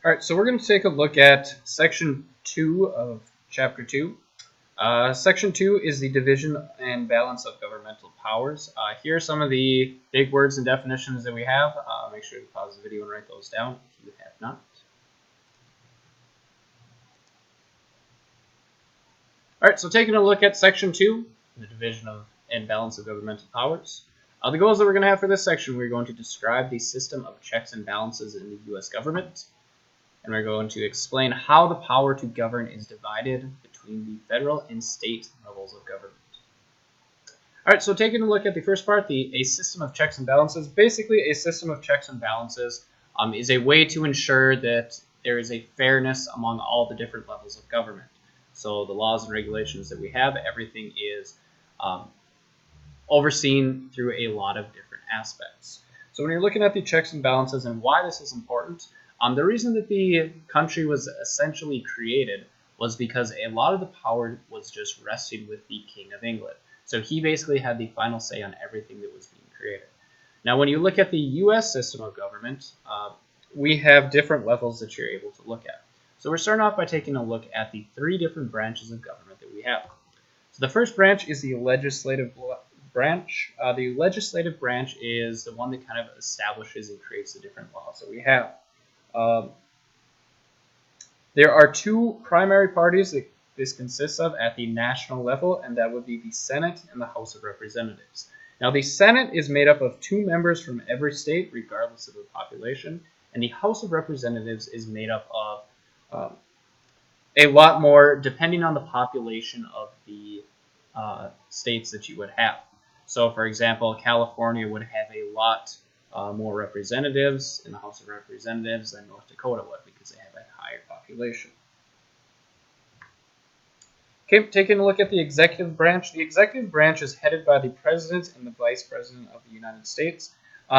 All right, so we're going to take a look at Section 2 of Chapter 2. Section 2 is the division and balance of governmental powers. Here are some of the big words and definitions that we have. Make sure to pause the video and write those down if you have not. All right, so taking a look at Section 2, the division of and balance of governmental powers. The goals that we're going to have for this section, we're going to describe the system of checks and balances in the U.S. government. And we're going to explain how the power to govern is divided between the federal and state levels of government. All right, so taking a look at the first part, a system of checks and balances. Basically, a system of checks and balances is a way to ensure that there is a fairness among all the different levels of government. So the laws and regulations that we have, everything is overseen through a lot of different aspects. So when you're looking at the checks and balances and why this is important, the reason that the country was essentially created was because a lot of the power was just rested with the King of England. So he basically had the final say on everything that was being created. Now, when you look at the U.S. system of government, we have different levels that you're able to look at. So we're starting off by taking a look at the three different branches of government that we have. So the first branch is the legislative branch. The legislative branch is the one that kind of establishes and creates the different laws that we have. There are two primary parties that this consists of at the national level, and that would be the Senate and the House of Representatives. Now, the Senate is made up of 2 members from every state, regardless of the population, and the House of Representatives is made up of a lot more, depending on the population of the states that you would have. So, for example, California would have a lot more representatives in the House of Representatives than North Dakota would, because they have a higher population. Okay, taking a look at the executive branch. The executive branch is headed by the President and the Vice President of the United States.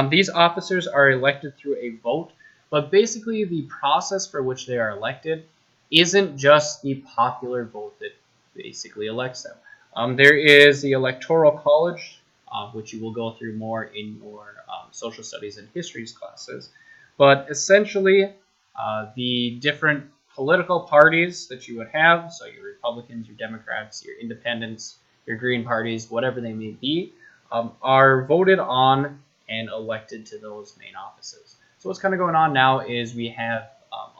These officers are elected through a vote, but basically the process for which they are elected isn't just the popular vote that basically elects them. There is the Electoral College, which you will go through more in your social studies and histories classes. But essentially, the different political parties that you would have, so your Republicans, your Democrats, your Independents, your Green parties, whatever they may be, are voted on and elected to those main offices. So what's kind of going on now is we have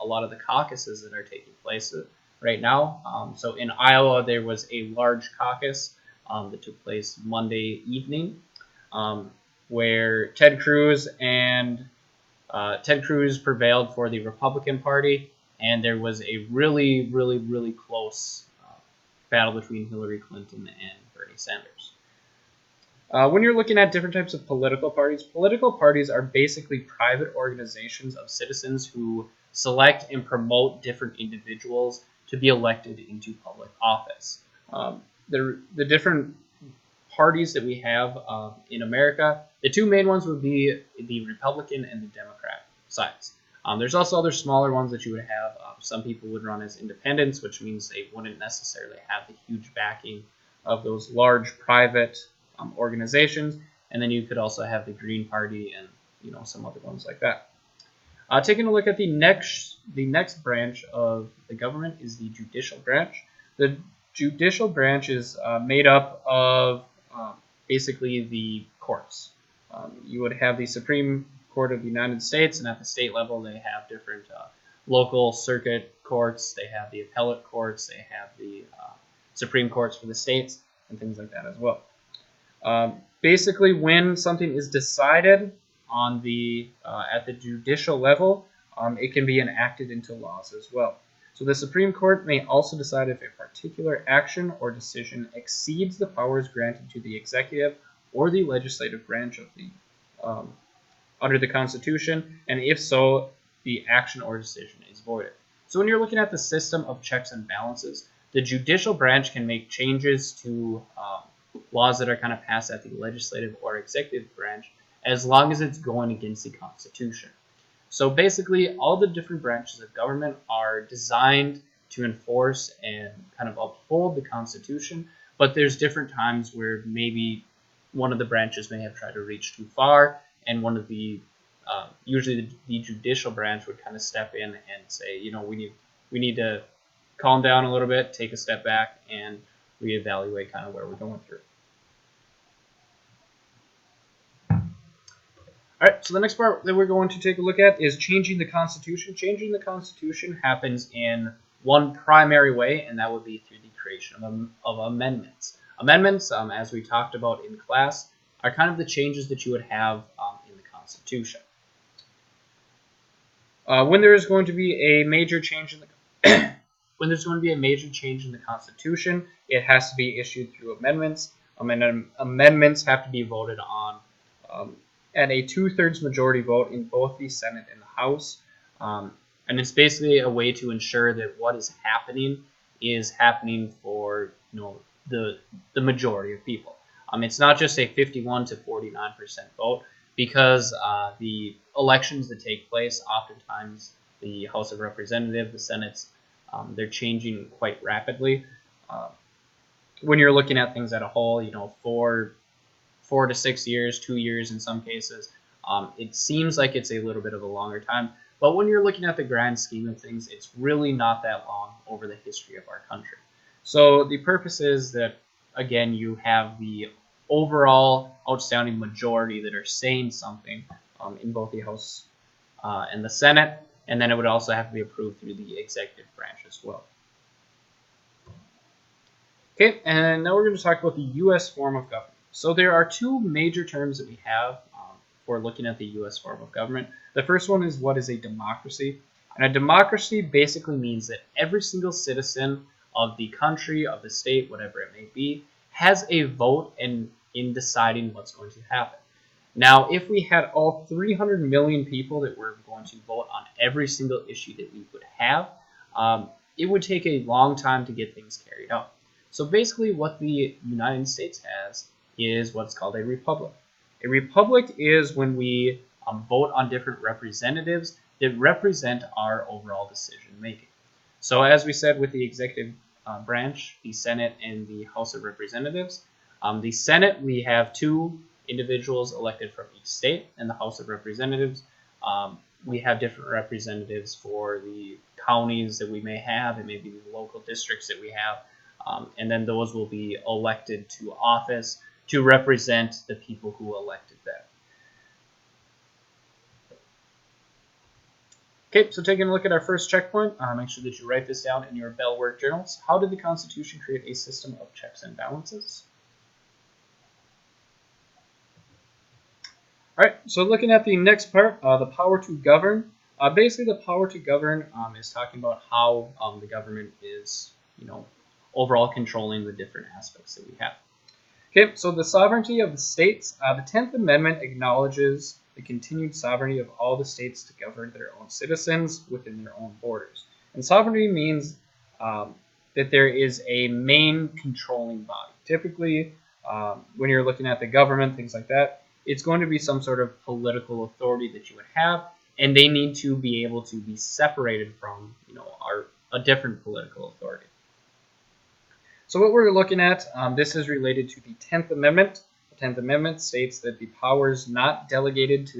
a lot of the caucuses that are taking place right now. So in Iowa, there was a large caucus that took place Monday evening, where Ted Cruz prevailed for the Republican Party, and there was a really, really, really close battle between Hillary Clinton and Bernie Sanders. When you're looking at different types of political parties are basically private organizations of citizens who select and promote different individuals to be elected into public office. The different parties that we have in America, the two main ones would be the Republican and the Democrat sides. There's also other smaller ones that you would have. Some people would run as independents, which means they wouldn't necessarily have the huge backing of those large private organizations. And then you could also have the Green Party and some other ones like that. Taking a look at the next branch of the government is the judicial branch. The judicial branch is made up of basically the courts. You would have the Supreme Court of the United States, and at the state level they have different local circuit courts, they have the appellate courts, they have the Supreme Courts for the states, and things like that as well. Basically, when something is decided on at the judicial level, it can be enacted into laws as well. So the Supreme Court may also decide if a particular action or decision exceeds the powers granted to the executive or the legislative branch of the under the Constitution, and if so, the action or decision is voided. So when you're looking at the system of checks and balances, the judicial branch can make changes to laws that are kind of passed at the legislative or executive branch, as long as it's going against the Constitution. So basically, all the different branches of government are designed to enforce and kind of uphold the Constitution, but there's different times where maybe one of the branches may have tried to reach too far, and one of the usually the judicial branch would kind of step in and say, we need to calm down a little bit, take a step back, and reevaluate kind of where we're going through. All right, so the next part that we're going to take a look at is changing the Constitution. Changing the Constitution happens in one primary way, and that would be through the creation of amendments. Amendments, as we talked about in class, are kind of the changes that you would have in the Constitution. When there is going to be a major change in the Constitution, it has to be issued through amendments. Amendments have to be voted on at a 2/3 majority vote in both the Senate and the House. And it's basically a way to ensure that what is happening for the majority of people. It's not just a 51 to 49% vote, because the elections that take place, oftentimes the House of Representatives, the Senate's, they're changing quite rapidly. When you're looking at things at a whole, 4 to 6 years, 2 years in some cases, it seems like it's a little bit of a longer time. But when you're looking at the grand scheme of things, it's really not that long over the history of our country. So the purpose is that, again, you have the overall outstanding majority that are saying something in both the House and the Senate, and then it would also have to be approved through the executive branch as well. Okay, and now we're going to talk about the U.S. form of government. So there are two major terms that we have for looking at the U.S. form of government. The first one is, what is a democracy? And a democracy basically means that every single citizen of the country, of the state, whatever it may be, has a vote in deciding what's going to happen. Now, if we had all 300 million people that were going to vote on every single issue that we would have, it would take a long time to get things carried out. So basically what the United States has is what's called a republic. A republic is when we vote on different representatives that represent our overall decision making. So as we said with the executive branch, the Senate and the House of Representatives, the Senate, we have 2 individuals elected from each state, and the House of Representatives, we have different representatives for the counties that we may have, and maybe the local districts that we have, and then those will be elected to office to represent the people who elected them. Okay, so taking a look at our first checkpoint, make sure that you write this down in your Bell Work journals. How did the Constitution create a system of checks and balances? All right, so looking at the next part, the power to govern. Basically, the power to govern is talking about how the government is, overall controlling the different aspects that we have. Okay, so the sovereignty of the states. The 10th Amendment acknowledges the continued sovereignty of all the states to govern their own citizens within their own borders. And sovereignty means that there is a main controlling body. Typically, when you're looking at the government, things like that, it's going to be some sort of political authority that you would have, and they need to be able to be separated from, a different political authority. So what we're looking at, this is related to the 10th Amendment. The 10th Amendment states that the powers not delegated to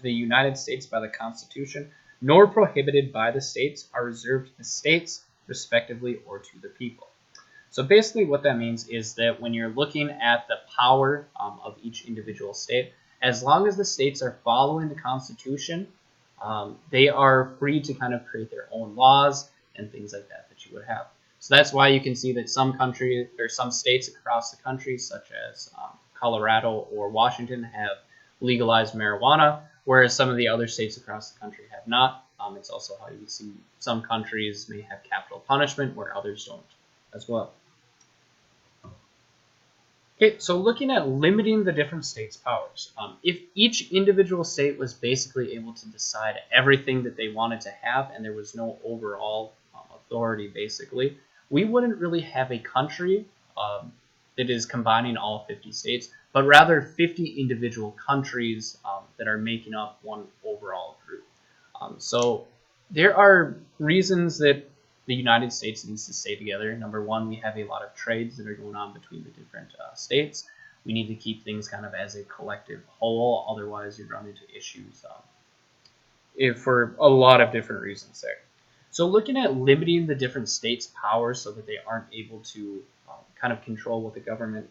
the United States by the Constitution, nor prohibited by the states, are reserved to the states, respectively, or to the people. So basically what that means is that when you're looking at the power of each individual state, as long as the states are following the Constitution, they are free to kind of create their own laws and things like that you would have. So that's why you can see that some countries or some states across the country, such as Colorado or Washington, have legalized marijuana, whereas some of the other states across the country have not. It's also how you see some countries may have capital punishment where others don't as well. Okay, so looking at limiting the different states' powers. If each individual state was basically able to decide everything that they wanted to have and there was no overall authority, basically, we wouldn't really have a country that is combining all 50 states, but rather 50 individual countries that are making up one overall group. So there are reasons that the United States needs to stay together. Number one, we have a lot of trades that are going on between the different states. we need to keep things kind of as a collective whole. Otherwise, you run into issues for a lot of different reasons there. So looking at limiting the different states' powers so that they aren't able to kind of control what the government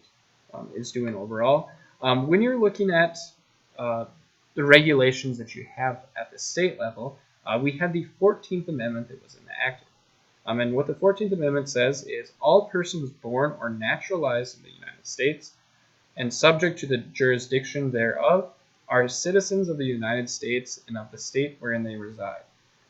is doing overall. When you're looking at the regulations that you have at the state level, we had the 14th Amendment that was enacted. And what the 14th Amendment says is all persons born or naturalized in the United States and subject to the jurisdiction thereof are citizens of the United States and of the state wherein they reside.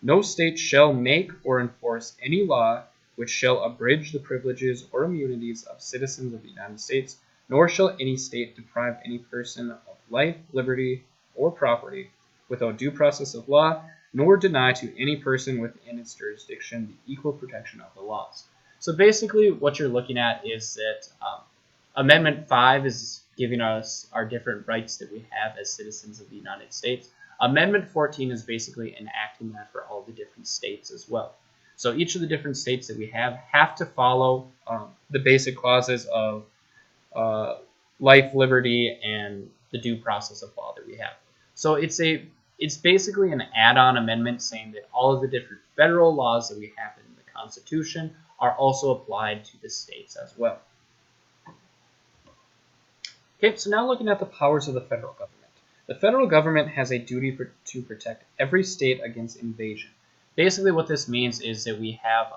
No state shall make or enforce any law which shall abridge the privileges or immunities of citizens of the United States, nor shall any state deprive any person of life, liberty, or property without due process of law, nor deny to any person within its jurisdiction the equal protection of the laws. So basically what you're looking at is that Amendment 5 is giving us our different rights that we have as citizens of the United States. Amendment 14 is basically enacting that for all the different states as well. So each of the different states that we have to follow the basic clauses of life, liberty, and the due process of law that we have. So it's basically an add-on amendment saying that all of the different federal laws that we have in the Constitution are also applied to the states as well. Okay, so now looking at the powers of the federal government. The federal government has a duty to protect every state against invasion. Basically what this means is that we have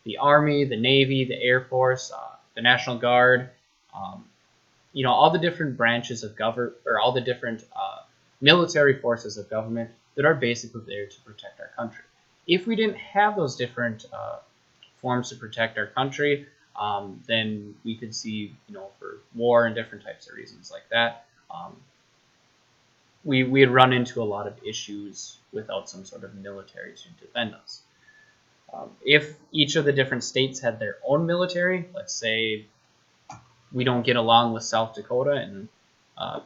the Army, the Navy, the Air Force, the National Guard, all the different branches of government, or all the different military forces of government that are basically there to protect our country. If we didn't have those different forms to protect our country, then we could see, for war and different types of reasons like that, we'd run into a lot of issues without some sort of military to defend us. If each of the different states had their own military, let's say we don't get along with South Dakota and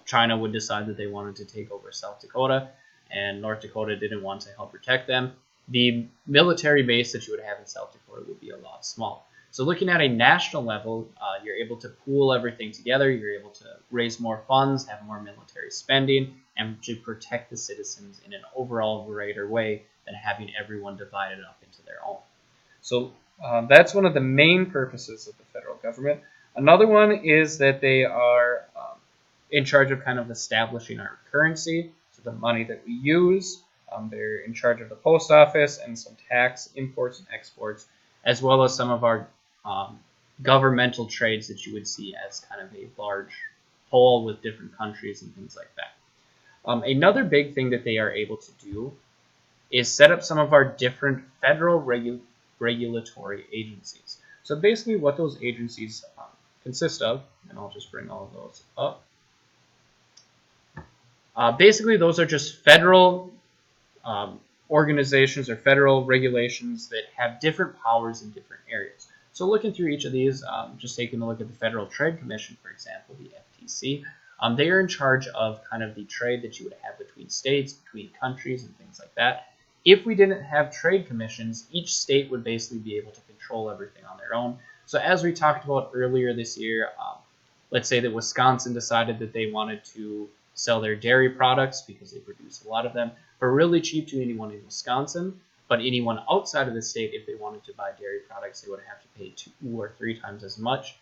China would decide that they wanted to take over South Dakota and North Dakota didn't want to help protect them, the military base that you would have in South Dakota would be a lot smaller. So looking at a national level, you're able to pool everything together, you're able to raise more funds, have more military spending, and to protect the citizens in an overall greater way than having everyone divided up into their own. So that's one of the main purposes of the federal government. Another one is that they are in charge of kind of establishing our currency, so the money that we use. They're in charge of the post office and some tax imports and exports, as well as some of our governmental trades that you would see as kind of a large whole with different countries and things like that. Another big thing that they are able to do is set up some of our different federal regulatory agencies. So basically what those agencies consist of, and I'll just bring all of those up. Basically those are just federal organizations or federal regulations that have different powers in different areas. So looking through each of these, just taking a look at the Federal Trade Commission, for example, the FTC, they are in charge of kind of the trade that you would have between states, between countries, and things like that. If we didn't have trade commissions, each state would basically be able to control everything on their own. So as we talked about earlier this year, let's say that Wisconsin decided that they wanted to sell their dairy products because they produce a lot of them for really cheap to anyone in Wisconsin, but anyone outside of the state, if they wanted to buy dairy products, they would have to pay 2 or 3 times as much.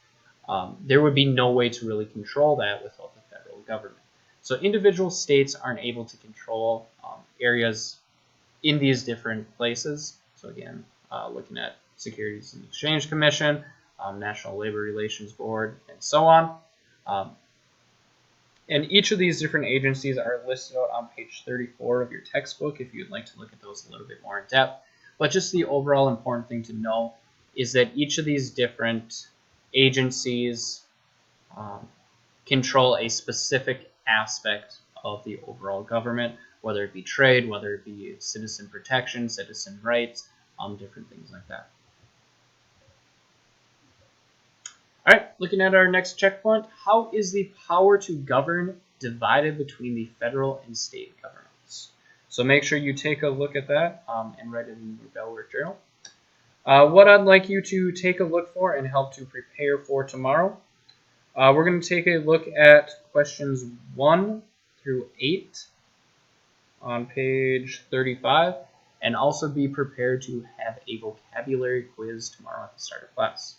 There would be no way to really control that without the federal government. So individual states aren't able to control areas in these different places. So again, looking at Securities and Exchange Commission, National Labor Relations Board, and so on. And each of these different agencies are listed out on page 34 of your textbook if you'd like to look at those a little bit more in depth. But just the overall important thing to know is that each of these different agencies control a specific aspect of the overall government, whether it be trade, whether it be citizen protection, citizen rights, different things like that. All right, looking at our next checkpoint, how is the power to govern divided between the federal and state governments? So make sure you take a look at that and write it in your Bell Work Journal. What I'd like you to take a look for and help to prepare for tomorrow We're going to take a look at questions 1 through 8 on page 35, and also be prepared to have a vocabulary quiz tomorrow at the start of class.